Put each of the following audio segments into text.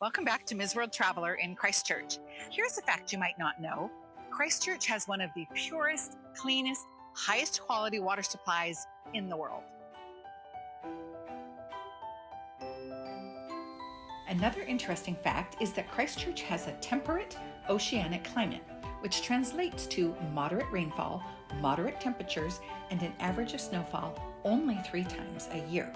Welcome back to Ms. World Traveler in Christchurch. Here's a fact you might not know. Christchurch has one of the purest, cleanest, highest quality water supplies in the world. Another interesting fact is that Christchurch has a temperate oceanic climate, which translates to moderate rainfall, moderate temperatures, and an average of snowfall only 3 times a year.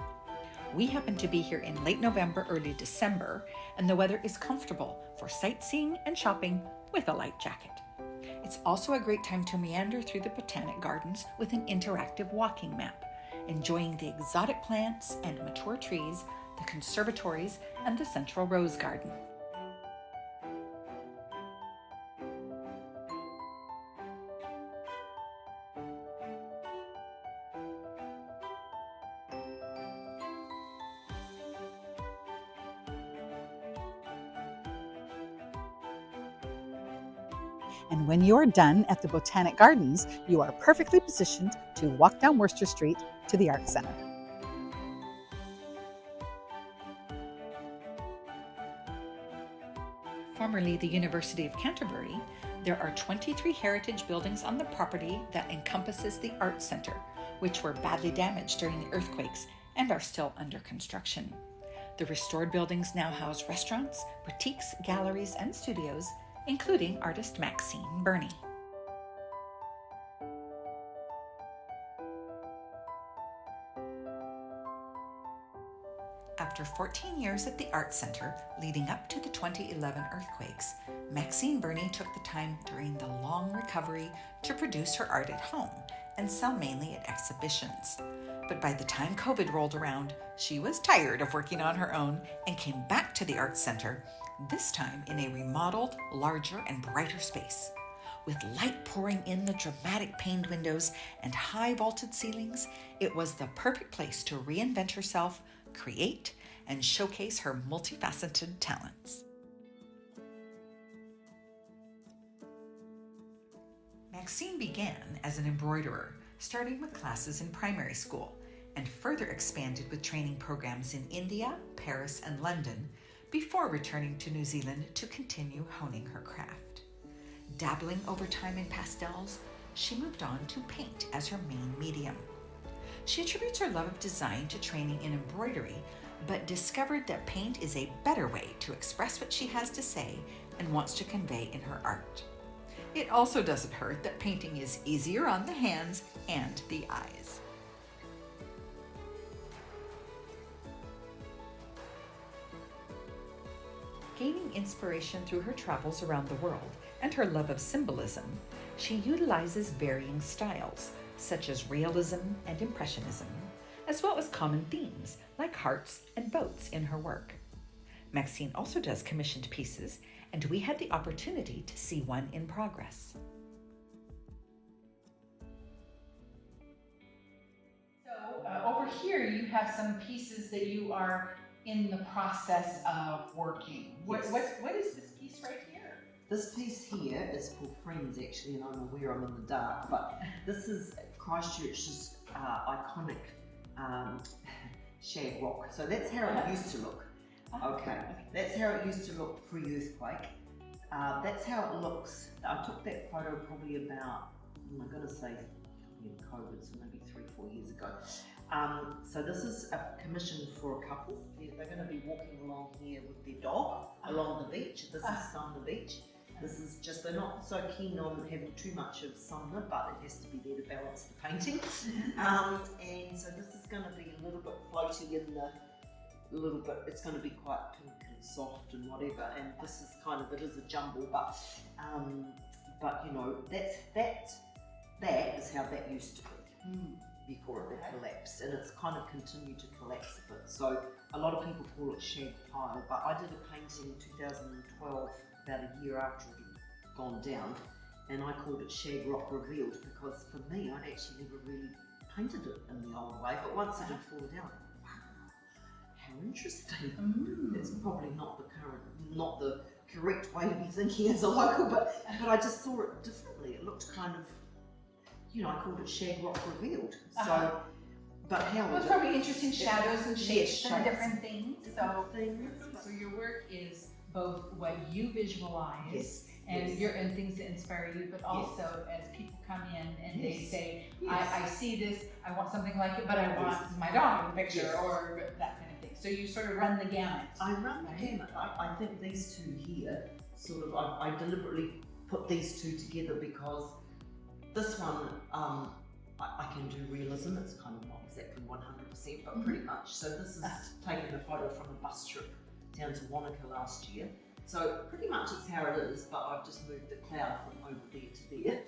We happen to be here in late November, early December, and the weather is comfortable for sightseeing and shopping with a light jacket. It's also a great time to meander through the botanic gardens with an interactive walking map, enjoying the exotic plants and mature trees, the conservatories, and the central rose garden. And when you're done at the Botanic Gardens, you are perfectly positioned to walk down Worcester Street to the Arts Centre. Formerly the University of Canterbury, there are 23 heritage buildings on the property that encompasses the Arts Centre, which were badly damaged during the earthquakes and are still under construction. The restored buildings now house restaurants, boutiques, galleries, and studios, including artist Maxine Burney. After 14 years at the Arts Centre, leading up to the 2011 earthquakes, Maxine Burney took the time during the long recovery to produce her art at home and sell mainly at exhibitions. But by the time COVID rolled around, she was tired of working on her own and came back to the Arts Centre, this time in a remodeled, larger and brighter space. With light pouring in the dramatic paned windows and high vaulted ceilings, it was the perfect place to reinvent herself, create, and showcase her multifaceted talents. Maxine began as an embroiderer, starting with classes in primary school, and further expanded with training programs in India, Paris, and London, before returning to New Zealand to continue honing her craft. Dabbling over time in pastels, she moved on to paint as her main medium. She attributes her love of design to training in embroidery, but discovered that paint is a better way to express what she has to say and wants to convey in her art. It also doesn't hurt that painting is easier on the hands and the eyes. Gaining inspiration through her travels around the world and her love of symbolism, she utilizes varying styles, such as realism and impressionism, as well as common themes like hearts and boats in her work. Maxine also does commissioned pieces, and we had the opportunity to see one in progress. So over here you have some pieces that you are in the process of working. Yes. What is this piece right here? This piece here is for friends actually, and I'm aware I'm in the dark, but this is Christchurch's iconic shag rock. So that's how it used to look. Okay, that's how it used to look pre-earthquake. That's how it looks. I took that photo probably about, I'm going to say, COVID, so maybe 3-4 years ago. So this is a commission for a couple. They're going to be walking along here with their dog along the beach. This is Sumner Beach. This is just, they're not so keen on having too much of Sumner, but it has to be there to balance the painting. And so this is going to be a little bit floaty in the, it's going to be quite pink and soft and whatever. And this is kind of, it is a jumble, but you know, that is how that used to be. Before it collapsed, and it's kind of continued to collapse a bit. So a lot of people call it shag pile, but I did a painting in 2012, about a year after it had gone down, and I called it Shag Rock Revealed because for me, I'd actually never really painted it in the old way, but once it had fallen down, wow, how interesting. It's probably not the correct way to be thinking as a local, but I just saw it differently. It looked kind of, you know, I called it Shag Rock Revealed. So but how Well, it's probably interesting shadows and shapes and different things. So your work is both what you visualize and and things that inspire you, but also as people come in and they say, I see this, I want something like it, but I want my dog in the picture or that kind of thing. So you sort of run the gamut. I run the gamut. I think these two here, sort of, I deliberately put these two together because this one, I can do realism. It's kind of not exactly 100%, but pretty much. So this is taking a photo from a bus trip down to Wanaka last year. So pretty much it's how it is, but I've just moved the cloud from over there to there.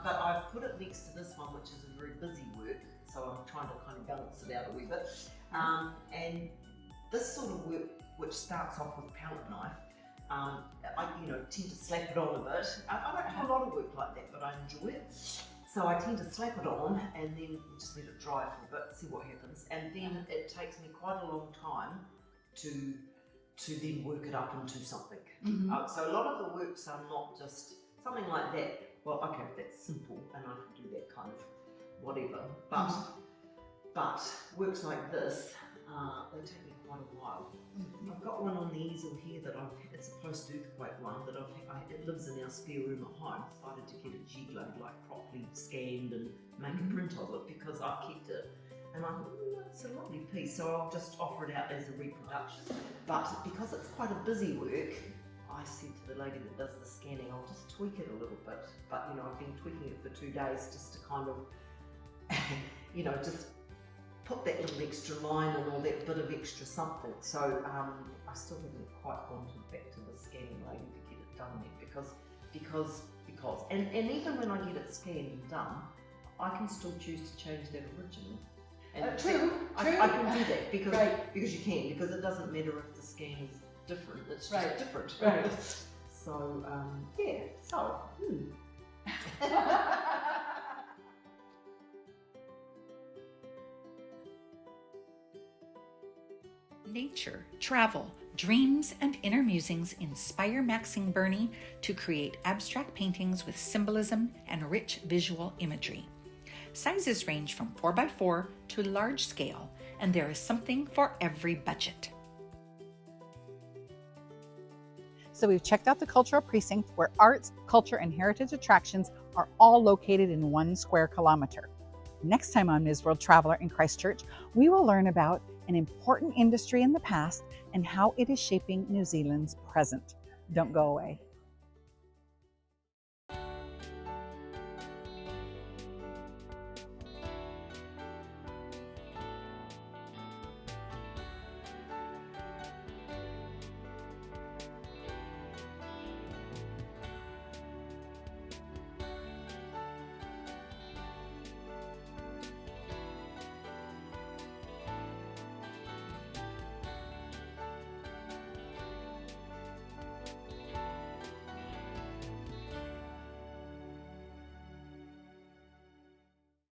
But I've put it next to this one, which is a very busy work. So I'm trying to kind of balance it out a wee bit. And this sort of work, which starts off with palette knife, I tend to slap it on a bit. I don't have a lot of work like that, but I enjoy it. So I tend to slap it on and then just let it dry for a bit, see what happens. And then it takes me quite a long time to then work it up into something. So a lot of the works are not just something like that. Well, okay, that's simple and I can do that kind of whatever. But works like this, they take me quite a while. I've got one on the easel here that it's a post-earthquake one that it lives in our spare room at home. I decided to get it G-glowed, like properly scanned and make a print of it because I've kept it. And I thought, it's a lovely piece, so I'll just offer it out as a reproduction. But because it's quite a busy work, I said to the lady that does the scanning, I'll just tweak it a little bit. But I've been tweaking it for 2 days just to kind of, just put that little extra line and all that bit of extra something. So I still haven't quite gone back to the scanning lady to get it done yet because and even when I get it scanned and done, I can still choose to change that original. And True. I can do that because you can, because it doesn't matter if the scan is different, it's just different. Right. So Nature, travel, dreams, and inner musings inspire Maxine Burney to create abstract paintings with symbolism and rich visual imagery. Sizes range from 4x4 to large scale, and there is something for every budget. So we've checked out the cultural precinct where arts, culture, and heritage attractions are all located in 1 square kilometer. Next time on Ms. World Traveler in Christchurch, we will learn about an important industry in the past and how it is shaping New Zealand's present. Don't go away.